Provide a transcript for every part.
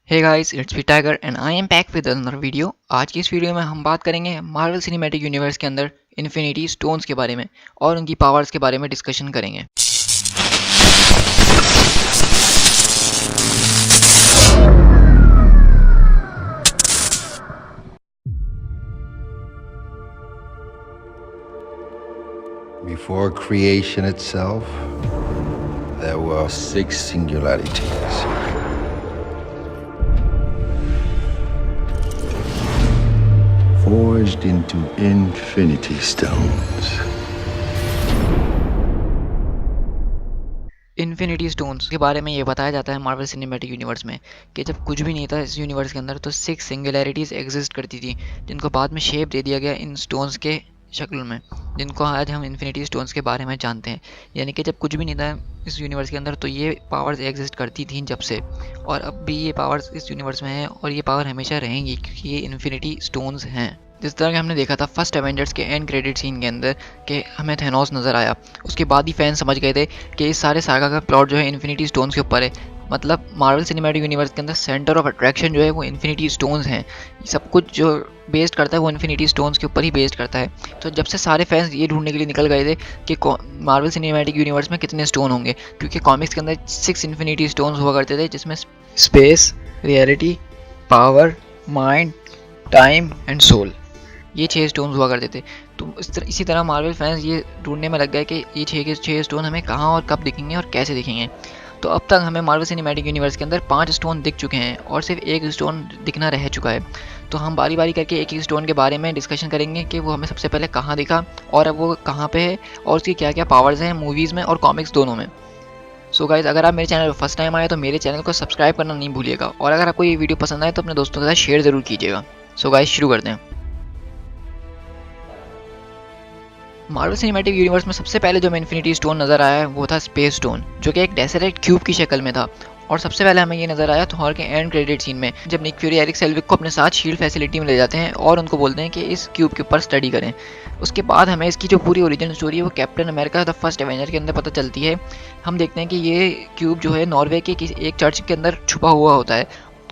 Hey guys, it's me Tiger and I am back with another video. आज की इस video में हम बात करेंगे मार्वल सिनेमैटिक यूनिवर्स के अंदर इन्फिनिटी स्टोन्स के बारे में और उनकी पावर्स के बारे में डिस्कशन करेंगे। Before creation itself, there were 6 singularities. Forged into infinity stones. Infinity stones के बारे में ये बताया जाता है मार्वल सिनेमैटिक यूनिवर्स में कि जब कुछ भी नहीं था इस यूनिवर्स के अंदर तो 6 सिंगुलैरिटीज़ एग्जिस्ट करती थी, जिनको बाद में शेप दे दिया गया इन स्टोन्स के शक्ल में, जिनको आज हम इन्फिनिटी स्टोन्स के बारे में जानते हैं। यानी कि जब कुछ भी नहीं था इस यूनिवर्स के अंदर तो ये पावर्स एग्जिस्ट करती थी जब से, और अब भी ये पावर्स इस यूनिवर्स में हैं और ये पावर हमेशा रहेंगी क्योंकि ये इन्फिनिटी स्टोन्स हैं। जिस तरह के हमने देखा था फर्स्ट एवेंजर्स के एंड क्रेडिट सीन के अंदर कि हमें थैनोस नज़र आया, उसके बाद ही फैन समझ गए थे कि इस सारे सागा का प्लॉट जो है इन्फिनिटी स्टोन्स के ऊपर है। मतलब मार्वल सिनेमैटिक यूनिवर्स के अंदर सेंटर ऑफ अट्रैक्शन जो है वो इन्फिनिटी स्टोन्स हैं। सब कुछ जो बेस्ड करता है वो इन्फिनिटी स्टोन्स के ऊपर ही बेस्ड करता है। तो जब से सारे फैंस ये ढूंढने के लिए निकल गए थे कि मार्वल सिनेमैटिक यूनिवर्स में कितने स्टोन होंगे, क्योंकि कॉमिक्स के अंदर 6 इन्फिनिटी स्टोन्स हुआ करते थे, जिसमें space, reality, power, mind, time and soul, ये 6 स्टोन्स हुआ करते थे। तो इसी तरह मार्वल फैंस ये ढूंढने में लग गए कि ये 6 के 6 स्टोन हमें कहाँ और कब दिखेंगे और कैसे दिखेंगे। तो अब तक हमें मार्वल सिनेमैटिक यूनिवर्स के अंदर 5 स्टोन दिख चुके हैं और सिर्फ एक स्टोन दिखना रह चुका है। तो हम बारी बारी करके एक एक स्टोन के बारे में डिस्कशन करेंगे कि वो हमें सबसे पहले कहाँ दिखा और अब वो कहाँ पे है और उसकी क्या क्या पावर्स हैं मूवीज़ में और कॉमिक्स दोनों में। सो गाइज, अगर आप मेरे चैनल पर फर्स्ट टाइम आए तो मेरे चैनल को सब्सक्राइब करना नहीं भूलिएगा, और अगर आपको ये वीडियो पसंद आए तो अपने दोस्तों के साथ शेयर ज़रूर कीजिएगा। सो गाइज, शुरू करते हैं। मार्वल सिनेमैटिक यूनिवर्स में सबसे पहले जो हमें इन्फिनिटी स्टोन नज़र आया है वो था स्पेस स्टोन, जो कि एक डेसेरेट क्यूब की शक्ल में था। और सबसे पहले हमें ये नज़र आया थॉर के एंड क्रेडिट सीन में, जब निक फ्यूरी एरिक सेल्विक को अपने साथ शील्ड फैसिलिटी में ले जाते हैं और उनको बोलते हैं कि इस क्यूब के ऊपर स्टडी करें। उसके बाद हमें इसकी जो पूरी ओरिजिन स्टोरी है वो captain America the first Avenger के अंदर पता चलती है। हम देखते हैं कि ये क्यूब जो है नॉर्वे के एक चर्च के अंदर छुपा हुआ होता है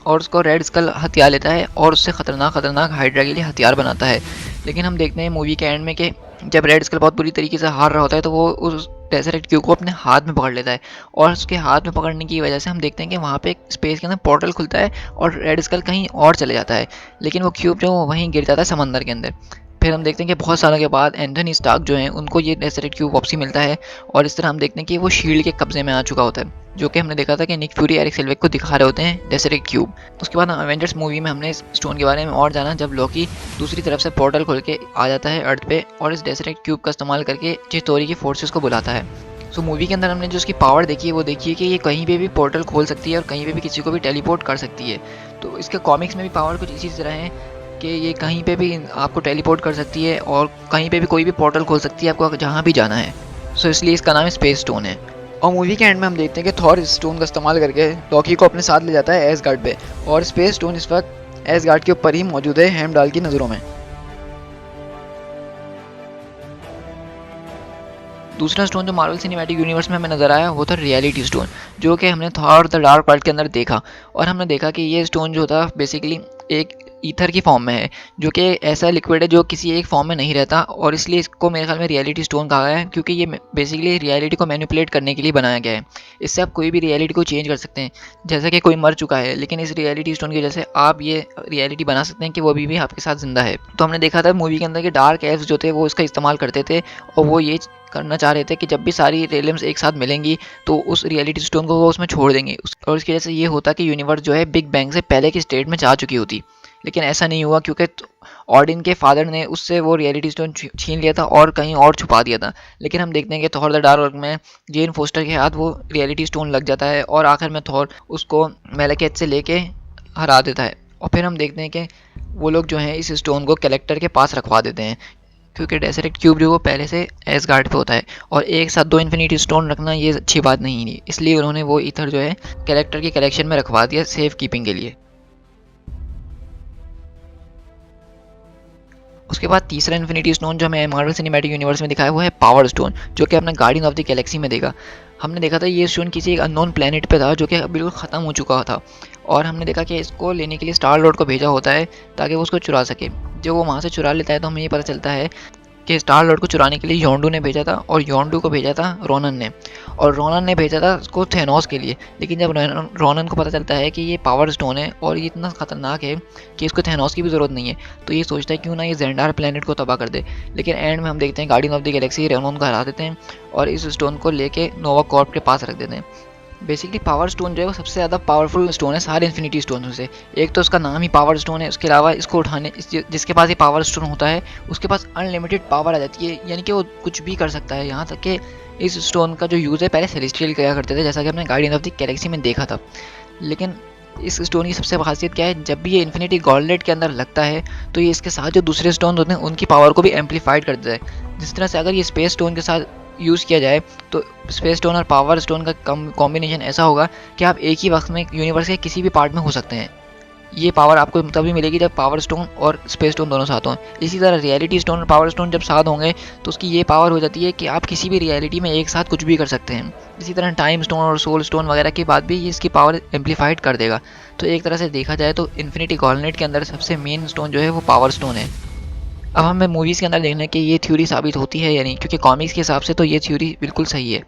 और उसको रेड स्कल हथियार लेता है और उससे खतरनाक हाइड्रा के लिए हथियार बनाता है। लेकिन हम देखते हैं मूवी के एंड में कि जब रेड स्कल बहुत बुरी तरीके से हार रहा होता है तो वो उस डेजर्ट क्यूब को अपने हाथ में पकड़ लेता है, और उसके हाथ में पकड़ने की वजह से हम देखते हैं कि वहाँ पे एक स्पेस के अंदर पोर्टल खुलता है और रेड स्कल कहीं और चले जाता है, लेकिन वो क्यूब जो वहीं गिर जाता है समंदर के अंदर। फिर हम देखते हैं कि बहुत सालों के बाद एंथनी स्टार्क जो हैं उनको ये डेजर्ट क्यूब वापसी मिलता है, और इस तरह हम देखते हैं कि वो शील्ड के कब्जे में आ चुका होता है, जो कि हमने देखा था कि निक फ्यूरी एरिक सेल्विक को दिखा रहे होते हैं डेजर्ट क्यूब। उसके बाद अवेंजर्स मूवी में हमने इस स्टोन के बारे में और जाना, जब लॉकी दूसरी तरफ से पोर्टल खोल के आ जाता है अर्थ पे और इस डेजर्ट क्यूब का इस्तेमाल करके चितोरी की फोर्सेस को बुलाता है। सो मूवी के अंदर हमने जो उसकी पावर देखी है वो देखिए कि ये कहीं पे भी पोर्टल खोल सकती है और कहीं पे भी किसी को भी टेलीपोर्ट कर सकती है। तो इसके कॉमिक्स में भी पावर कुछ इसी तरह है कि ये कहीं पे भी आपको टेलीपोर्ट कर सकती है और कहीं पे भी कोई भी पोर्टल खोल सकती है आपको जहाँ भी जाना है। सो इसलिए इसका नाम स्पेस स्टोन है। और मूवी के एंड में हम देखते हैं कि थॉर इस स्टोन का इस्तेमाल करके लॉकी को अपने साथ ले जाता है एसगार्ड पे, और स्पेस स्टोन इस वक्त एसगार्ड के ऊपर ही मौजूद है हेमडाल की नज़रों में। दूसरा स्टोन जो मार्वल सिनेमैटिक यूनिवर्स में हमें नजर आया वो था रियलिटी स्टोन, जो कि हमने थॉर द डार्क वर्ल्ड के अंदर देखा। और हमने देखा कि ये स्टोन जो था बेसिकली एक ईथर की फॉर्म में है, जो कि ऐसा लिक्विड है जो किसी एक फॉर्म में नहीं रहता, और इसलिए इसको मेरे ख्याल में रियलिटी स्टोन कहा गया है, क्योंकि ये बेसिकली रियलिटी को मैनिपुलेट करने के लिए बनाया गया है। इससे आप कोई भी रियलिटी को चेंज कर सकते हैं। जैसा कि कोई मर चुका है, लेकिन इस रियलिटी स्टोन की वजह से आप ये रियलिटी बना सकते हैं कि वो अभी भी आपके साथ जिंदा है। तो हमने देखा था मूवी के अंदर कि डार्क एल्व्स जो थे वो इसका इस्तेमाल करते थे, और वो ये करना चाह रहे थे कि जब भी सारी रेलम्स एक साथ मिलेंगी तो उस रियलिटी स्टोन को वो उसमें छोड़ देंगे, और इसकी वजह से ये होता कि यूनिवर्स जो है बिग बैंग से पहले की स्टेट में जा चुकी होती। लेकिन ऐसा नहीं हुआ, क्योंकि ऑडिन के फादर ने उससे वो रियलिटी स्टोन छीन लिया था और कहीं और छुपा दिया था। लेकिन हम देखते हैं कि थॉर द डार्क वर्ल्ड में जेन फोस्टर के हाथ वो रियलिटी स्टोन लग जाता है और आखिर में थॉर उसको मेलेकेथ से लेके हरा देता है। और फिर हम देखते हैं कि वो लोग जो हैं इस स्टोन को कलेक्टर के पास रखवा देते हैं, क्योंकि डेजर्ट क्यूब जो वो पहले से एसगार्ड पे होता है, और एक साथ 2 इन्फिनिटी स्टोन रखना ये अच्छी बात नहीं थी, इसलिए उन्होंने वो ईथर जो है कलेक्टर की कलेक्शन में रखवा दिया सेफ कीपिंग के लिए। उसके बाद तीसरा इन्फिनिटी स्टोन जो हमें मार्वल सिनेमैटिक यूनिवर्स में दिखाया वो है पावर स्टोन, जो कि हमने गार्डियन ऑफ द गैलेक्सी में देखा। हमने देखा था ये स्टोन किसी एक अननोन प्लेनेट पे था जो कि बिल्कुल ख़त्म हो चुका था, और हमने देखा कि इसको लेने के लिए स्टार लॉर्ड को भेजा होता है ताकि वो उसको चुरा सके। जब वो वहाँ से चुरा लेता है तो हमें ये पता चलता है कि स्टार लॉर्ड को चुराने के लिए योंडू ने भेजा था और योंडू को भेजा था रोनन ने, और रोनन ने भेजा था उसको थेनोस के लिए। लेकिन जब रोनन को पता चलता है कि ये पावर स्टोन है और ये इतना ख़तरनाक है कि इसको थेनोस की भी ज़रूरत नहीं है, तो ये सोचता है क्यों ना ये जेंडार प्लेनेट को तबाह कर दे। लेकिन एंड में हम देखते हैं guardian of the Galaxy Ronan को हरा देते हैं और इस स्टोन को लेके नोवा कॉर्प के पास रख देते हैं। बेसिकली पावर स्टोन जो है वो सबसे ज़्यादा पावरफुल स्टोन है सारे इन्फिनिटी स्टोन से। एक तो उसका नाम ही पावर स्टोन है, उसके अलावा इसको उठाने जिसके पास ये पावर स्टोन होता है उसके पास अनलिमिटेड पावर आ जाती है, यानी कि वो कुछ भी कर सकता है। यहाँ तक कि इस स्टोन का जो यूज़ है पहले सेलेस्टियल किया करते थे, जैसा कि हमने गार्डियन ऑफ द गैलेक्सी में देखा था। लेकिन इस स्टोन की सबसे खासियत क्या है, जब भी ये इन्फिनिटी गॉन्टलेट के अंदर लगता है तो ये इसके साथ जो दूसरे स्टोन होते हैं उनकी पावर को भी एम्पलीफाइड कर देता है। जिस तरह से अगर ये स्पेस स्टोन के साथ यूज़ किया जाए तो स्पेस स्टोन और पावर स्टोन का कॉम्बिनेशन ऐसा होगा कि आप एक ही वक्त में यूनिवर्स के किसी भी पार्ट में हो सकते हैं। ये पावर आपको तभी मिलेगी जब पावर स्टोन और स्पेस स्टोन दोनों साथ हों। इसी तरह रियलिटी स्टोन और पावर स्टोन जब साथ होंगे तो उसकी ये पावर हो जाती है कि आप किसी भी रियलिटी में एक साथ कुछ भी कर सकते हैं। इसी तरह टाइम स्टोन और सोल स्टोन वगैरह के बाद भी ये इसकी पावर एम्पलीफाइड कर देगा। तो एक तरह से देखा जाए तो इन्फिनिटी गॉन्टलेट के अंदर सबसे मेन स्टोन जो है वो पावर स्टोन है। अब हमें मूवीज़ के अंदर देखने की ये थ्योरी साबित होती है या नहीं, क्योंकि कॉमिक्स के हिसाब से तो ये थ्योरी बिल्कुल सही है।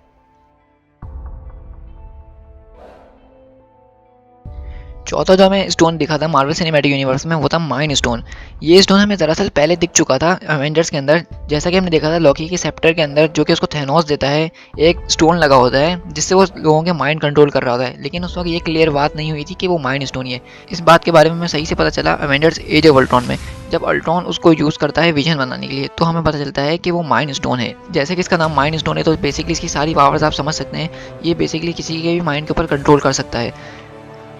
चौथा जो हमें स्टोन दिखा था मार्वल सिनेमैटिक यूनिवर्स में वो था माइंड स्टोन। ये स्टोन हमें दरअसल पहले दिख चुका था एवेंजर्स के अंदर, जैसा कि हमने देखा था लॉकी के सेप्टर के अंदर जो कि उसको थेनोस देता है, एक स्टोन लगा होता है जिससे वो लोगों के माइंड कंट्रोल कर रहा होता है। लेकिन उस वक्त ये क्लियर बात नहीं हुई थी कि वो माइंड स्टोन ही है। इस बात के बारे में हमें सही से पता चला एवेंजर्स एज ऑफ अल्ट्रॉन में, जब अल्ट्रॉन उसको यूज़ करता है विजन बनाने के लिए, तो हमें पता चलता है कि वो माइंड स्टोन है। जैसे कि इसका नाम माइंड स्टोन है तो बेसिकली इसकी सारी पावर्स आप समझ सकते हैं। ये बेसिकली किसी के भी माइंड के ऊपर कंट्रोल कर सकता है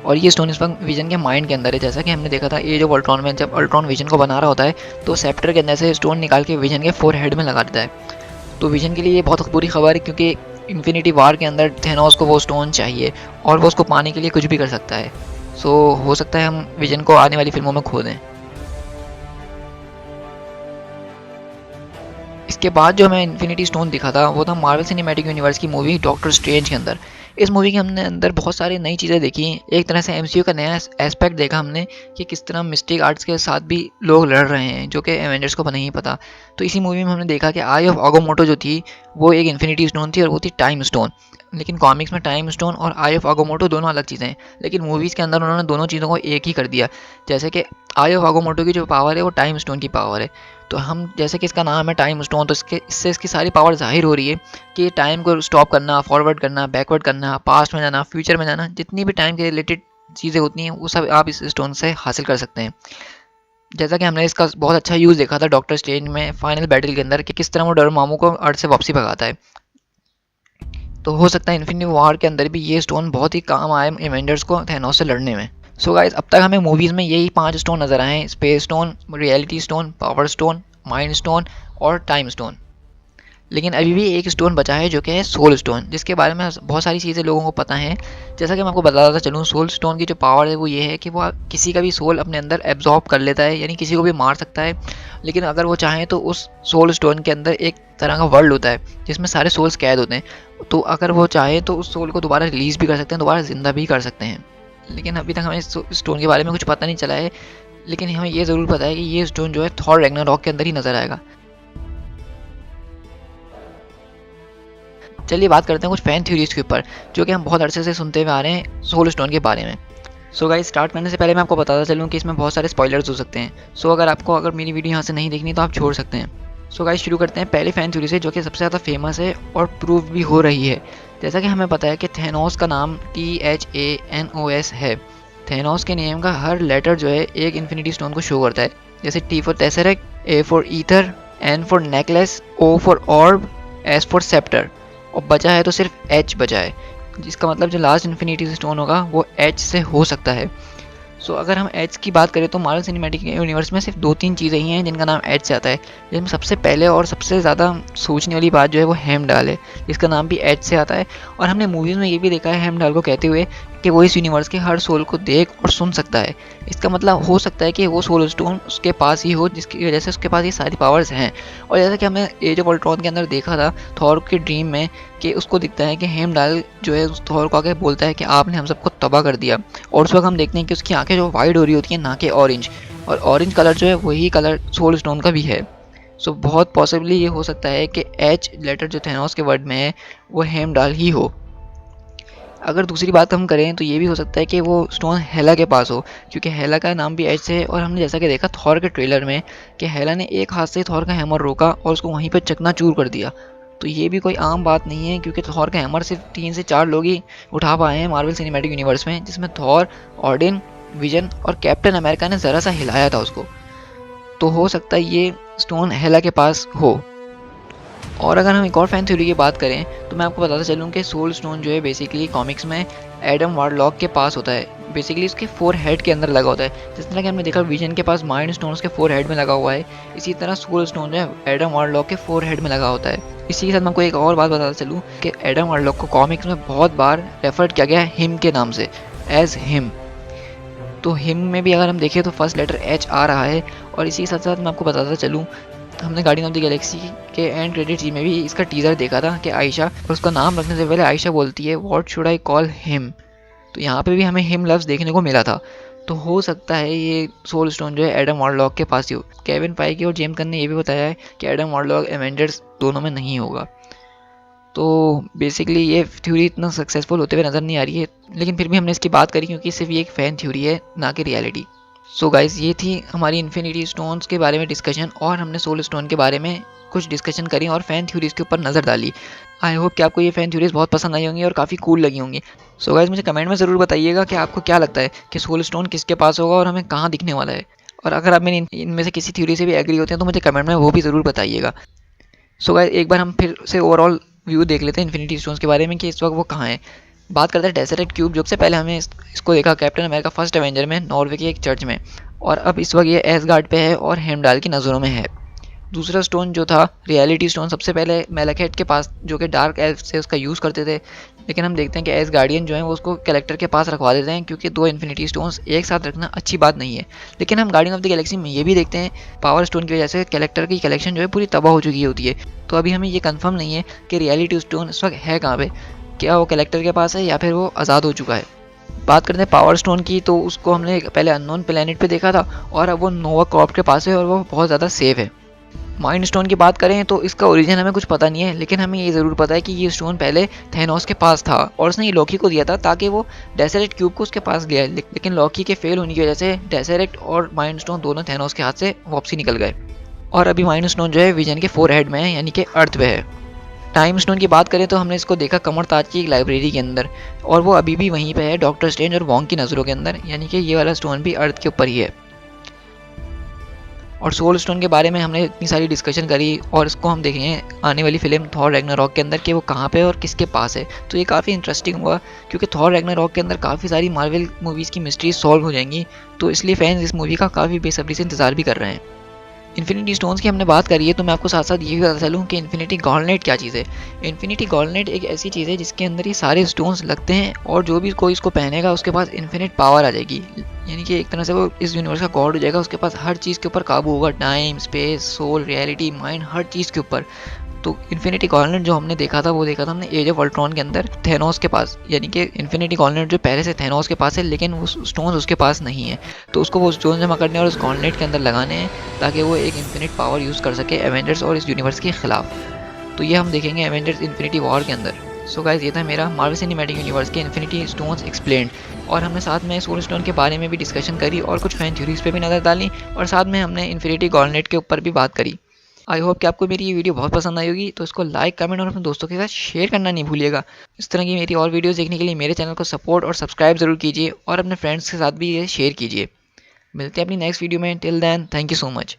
और ये स्टोन इस वक्त विजन के माइंड के अंदर है। जैसा कि हमने देखा था एज ऑफ अल्ट्रॉन में, जब अल्ट्रॉन विजन को बना रहा होता है तो सेप्टर के अंदर से स्टोन निकाल के विजन के फोरहेड में लगा देता है। तो विजन के लिए ये बहुत बुरी खबर है, क्योंकि इन्फिनिटी वार के अंदर थेनोस को वो स्टोन चाहिए और वो उसको पाने के लिए कुछ भी कर सकता है। सो हो सकता है हम विजन को आने वाली फिल्मों में खो दें। इसके बाद जो हमें इन्फिनिटी स्टोन दिखा था वो था मार्वल सिनेमैटिक यूनिवर्स की मूवी डॉक्टर स्ट्रेंज के अंदर। इस मूवी के हमने अंदर बहुत सारी नई चीज़ें देखी। एक तरह से एमसीयू का नया एस्पेक्ट देखा हमने कि किस तरह मिस्टिक आर्ट्स के साथ भी लोग लड़ रहे हैं जो कि एवेंजर्स को नहीं पता। तो इसी मूवी में हमने देखा कि आई ऑफ आगोमोटो जो थी वो एक इन्फिनिटी स्टोन थी और वो थी टाइम स्टोन। लेकिन कॉमिक्स में टाइम स्टोन और आई ऑफ आगोमोटो दोनों अलग चीज़ें हैं, लेकिन मूवीज़ के अंदर उन्होंने दोनों चीज़ों को एक ही कर दिया। जैसे कि आई ऑफ आगोमोटो की जो पावर है वो टाइम स्टोन की पावर है। तो हम जैसे कि इसका नाम है टाइम स्टोन, तो इससे इसकी सारी पावर जाहिर हो रही है कि टाइम को स्टॉप करना, फॉरवर्ड करना, बैकवर्ड करना, पास्ट में जाना, फ्यूचर में जाना, जितनी भी टाइम के रिलेटेड चीज़ें होती हैं वो सब आप इस स्टोन से हासिल कर सकते हैं। जैसा कि हमने इसका बहुत अच्छा यूज़ देखा था डॉक्टर स्ट्रेंज में फाइनल बैटल के अंदर कि किस तरह वो डोरोमामू को अर्थ से वापसी भगाता है। तो हो सकता है इन्फिनिटी वॉर के अंदर भी ये स्टोन बहुत ही काम आए एवेंजर्स को थैनोस से लड़ने में। सो गाइस, अब तक हमें मूवीज़ में यही 5 स्टोन नज़र आए हैं: space stone, reality stone, power stone, mind stone और टाइम स्टोन। लेकिन अभी भी एक स्टोन बचा है जो कि है सोल स्टोन, जिसके बारे में बहुत सारी चीज़ें लोगों को पता हैं। जैसा कि मैं आपको बताता चलूँ, सोल स्टोन की जो पावर है वो ये है कि वो किसी का भी सोल अपने अंदर एब्जॉर्ब कर लेता है, यानी किसी को भी मार सकता है। लेकिन अगर वो चाहें तो उस सोल स्टोन के अंदर एक तरह का वर्ल्ड होता है जिसमें सारे सोल्स कैद होते हैं, तो अगर वो चाहे तो उस सोल को दोबारा रिलीज़ भी कर सकते हैं, दोबारा ज़िंदा भी कर सकते हैं। लेकिन अभी तक हमें इस स्टोन के बारे में कुछ पता नहीं चला है, लेकिन हमें ये ज़रूर पता है कि ये स्टोन जो है थॉर रैग्नारॉक के अंदर ही नज़र आएगा। चलिए बात करते हैं कुछ फैन थ्योरीज के ऊपर जो कि हम बहुत अरसे से सुनते हुए आ रहे हैं सोल स्टोन के बारे में। सो गाइस, स्टार्ट करने से पहले मैं आपको बताता चलूँ कि इसमें बहुत सारे स्पॉयलर्स हो सकते हैं। सो अगर मेरी वीडियो यहाँ से नहीं देखनी तो आप छोड़ सकते हैं। सो गाइस, शुरू करते हैं पहले फैन थ्योरी से जो कि सबसे ज़्यादा फेमस है और प्रूव भी हो रही है। जैसा कि हमें पता है कि थेनोस का नाम THANOS है। थेनोस के नेम का हर लेटर जो है एक इन्फिनिटी स्टोन को शो करता है। जैसे T for Tesseract, A for ether, N for necklace, O for ऑर्ब, S for sceptre, और बचा है तो सिर्फ H बचा है, जिसका मतलब जो लास्ट इन्फिनिटी स्टोन होगा वो H से हो सकता है। सो अगर हम H की बात करें तो मार्वल सिनेमैटिक यूनिवर्स में सिर्फ 2-3 चीज़ें ही हैं जिनका नाम H से आता है। जिसमें सबसे पहले और सबसे ज़्यादा सोचने वाली बात जो है वो हेमडाल है, जिसका नाम भी H से आता है। और हमने मूवीज़ में ये भी देखा है हेमडाल को कहते हुए कि वो इस यूनिवर्स के हर सोल को देख और सुन सकता है। इसका मतलब हो सकता है कि वो सोल स्टोन उसके पास ही हो, जिसकी वजह से उसके पास ये सारी पावर्स हैं। और जैसा कि हमने एज ऑफ अल्ट्रॉन के अंदर देखा था थॉर के ड्रीम में कि उसको दिखता है कि हेमडाल जो है उस थॉर को आके बोलता है कि आपने हम सबको तबाह कर दिया। और उस वक्त हम देखते हैं कि उसकी आंखें जो वाइड हो रही होती हैं, ना कि ऑरेंज, और ऑरेंज कलर जो है वही कलर सोल स्टोन का भी है। सो बहुत पॉसिबली ये हो सकता है कि एच लेटर जो थैनोस के वर्ड में है वो हेमडाल ही हो। अगर दूसरी बात हम करें तो ये भी हो सकता है कि वो स्टोन हेला के पास हो, क्योंकि हेला का नाम भी एच से है। और हमने जैसा कि देखा थॉर के ट्रेलर में कि हेला ने एक हाथ से थॉर का हैमर रोका और उसको वहीं पर चकनाचूर कर दिया। तो ये भी कोई आम बात नहीं है, क्योंकि थॉर का हैमर सिर्फ 3 से 4 लोग ही उठा पाए हैं मार्वल सिनेमैटिक यूनिवर्स में, जिसमें थॉर, ऑडिन, विजन और कैप्टन अमेरिका ने ज़रा सा हिलाया था उसको। तो हो सकता है ये स्टोन हेला के पास हो। और अगर हम एक और फैन थ्योरी की बात करें तो मैं आपको बताता चलूँ कि सोल स्टोन जो है बेसिकली कॉमिक्स में एडम वार्लॉक के पास होता है। बेसिकली उसके 4 हेड के अंदर लगा होता है। जिस तरह कि हमने देखा विजन के पास माइंड स्टोन उसके 4 हेड में लगा हुआ है, इसी तरह सोल स्टोन जो है एडम वार्लॉक के 4 हेड में लगा होता है। इसी के साथ मैं आपको एक और बात बताता चलूँ कि एडम वार्लॉक को कॉमिक्स में बहुत बार रेफर किया गया है हिम के नाम से, एज हिम। तो हिम में भी अगर हम देखें तो फर्स्ट लेटर एच आ रहा है। और इसी के साथ साथ मैं आपको बताता चलूँ, हमने गार्डियन ऑफ द गैलेक्सी के एंड क्रेडिट सीन में भी इसका टीज़र देखा था कि आयशा, और उसका नाम रखने से पहले आयशा बोलती है what should I call him. तो यहाँ पे भी हमें हिम लफ्ज़ देखने को मिला था। तो हो सकता है ये सोल स्टोन जो है एडम वार्लॉक के पास ही हो। केविन फाइगी और जेम्स गन ने ये भी बताया है कि एडम वार्लॉक एवेंजर्स दोनों में नहीं होगा। तो बेसिकली ये थ्योरी इतना सक्सेसफुल होते हुए नज़र नहीं आ रही है, लेकिन फिर भी हमने इसकी बात करी क्योंकि सिर्फ ये एक फ़ैन थ्योरी है, ना कि रियलिटी। सो गाइस, ये थी हमारी इन्फिनिटी स्टोन्स के बारे में डिस्कशन, और हमने सोल स्टोन के बारे में कुछ डिस्कशन करी और फ़ैन थ्योरीज़ के ऊपर नज़र डाली। आई होप कि आपको ये फ़ैन थ्योरीज़ बहुत पसंद आई होंगी और काफ़ी कूल लगी होंगी। सो गाइस, मुझे कमेंट में ज़रूर बताइएगा कि आपको क्या लगता है कि सोल स्टोन किसके पास होगा और हमें कहाँ दिखने वाला है। और अगर आप मेरी इनमें से किसी थ्योरी से भी एग्री होते हैं तो मुझे कमेंट में वो भी ज़रूर बताइएगा। सो गाइस, एक बार हम फिर से ओवरऑल व्यू देख लेते हैं इन्फिनिटी स्टोन्स के बारे में कि इस वक्त वो कहाँ है। बात करते हैं डेसरेट क्यूब, जो सबसे पहले हमने इसको देखा कैप्टन अमेरिका फर्स्ट एवेंजर में नॉर्वे के एक चर्च में, और अब इस वक्त ये एसगार्ड पे है और हेमडाल की नज़रों में है। दूसरा स्टोन जो था रियलिटी स्टोन, सबसे पहले मेलाकेट के पास, जो कि डार्क एल्फ से उसका यूज़ करते थे, लेकिन हम देखते हैं कि एस गार्डियन जो है वो उसको कलेक्टर के पास रखवा देते हैं, क्योंकि 2 इन्फिनिटी स्टोन्स एक साथ रखना अच्छी बात नहीं है। लेकिन हम गार्डियन ऑफ द गैलेक्सी में ये भी देखते हैं पावर स्टोन की वजह से कलेक्टर की कलेक्शन जो है पूरी तबाह हो चुकी होती है। तो अभी हमें ये कंफर्म नहीं है कि रियलिटी स्टोन इस वक्त है कहाँ पे, क्या वो कलेक्टर के पास है या फिर वो आज़ाद हो चुका है। बात करते हैं पावर स्टोन की, तो उसको हमने पहले अननोन प्लेनेट पे देखा था और अब वो नोवा कॉर्प के पास है और वो बहुत ज़्यादा सेफ है। माइंड स्टोन की बात करें तो इसका ओरिजिन हमें कुछ पता नहीं है, लेकिन हमें ये ज़रूर पता है कि ये स्टोन पहले थैनोस के पास था और उसने ये लॉकी को दिया था ताकि वो डेसरेट क्यूब को उसके पास ले आए। लेकिन लॉकी के फेल होने की वजह से डेसरेट और माइंड स्टोन दोनों थैनोस के हाथ से वापसी निकल गए, और अभी माइंड स्टोन जो है विजन के 4 हेड में है, यानी कि अर्थ पे है। टाइम स्टोन की बात करें तो हमने इसको देखा कमर ताज की एक लाइब्रेरी के अंदर, और वो अभी भी वहीं पे है डॉक्टर स्ट्रेंज और वॉन्ग की नज़रों के अंदर, यानी कि ये वाला स्टोन भी अर्थ के ऊपर ही है। और सोल स्टोन के बारे में हमने इतनी सारी डिस्कशन करी, और इसको हम देखेंगे आने वाली फिल्म थॉर रैग्नारॉक के अंदर कि वो कहाँ पे और किसके पास है। तो ये काफ़ी इंटरेस्टिंग हुआ, क्योंकि थॉर रैग्नारॉक के अंदर काफ़ी सारी मार्वल मूवीज़ की मिस्ट्रीज सॉल्व हो जाएंगी। तो इसलिए फैंस इस मूवी का काफ़ी बेसब्री से इंतज़ार भी कर रहे हैं। इन्फिनिटी स्टोन्स की हमने बात करी है, तो मैं आपको साथ साथ ये भी बता चलूँ कि इन्फिनिटी गॉन्टलेट क्या चीज़ है। इन्फिनिटी गॉन्टलेट एक ऐसी चीज़ है जिसके अंदर ये सारे स्टोन्स लगते हैं, और जो भी कोई इसको पहनेगा उसके पास इन्फिनिट पावर आ जाएगी, यानी कि एक तरह से वो इस यूनिवर्स का गॉड हो जाएगा। उसके पास हर चीज़ के ऊपर काबू होगा, time, space, soul, reality, mind, हर चीज़ के ऊपर। तो इन्फिनिटी गॉन्टलेट जो हमने देखा था वो देखा था हमने एज ऑफ अल्ट्रॉन के अंदर थैनोस के पास, यानी कि इन्फिनिटी गॉन्टलेट जो पहले से थैनोस के पास है, लेकिन वो स्टोन्स उसके पास नहीं है। तो उसको वो स्टोन जमा करने और उस गॉन्टलेट के अंदर लगाने हैं ताकि वो एक इन्फिनिट पावर यूज़ कर सके एवेंजर्स और इस यूनिवर्स के खिलाफ। तो ये हम देखेंगे एवेंजर्स इन्फिनिटी वॉर के अंदर। सो गाइस, ये था मेरा मार्वल सिनेमैटिक यूनिवर्स के इन्फिनिटी स्टोन्स एक्सप्लेन्ड, और हमने साथ में सोल स्टोन के बारे में भी डिस्कशन करी और कुछ फैन थ्योरीज पे भी नज़र डाली, और साथ में हमने इन्फिनिटी गॉन्टलेट के ऊपर भी बात करी। आई होप कि आपको मेरी ये वीडियो बहुत पसंद आई होगी, तो इसको लाइक, कमेंट और अपने दोस्तों के साथ शेयर करना नहीं भूलिएगा। इस तरह की मेरी और वीडियोस देखने के लिए मेरे चैनल को सपोर्ट और सब्सक्राइब ज़रूर कीजिए, और अपने फ्रेंड्स के साथ भी ये शेयर कीजिए। मिलते हैं अपनी नेक्स्ट वीडियो में। Till then, thank you so much.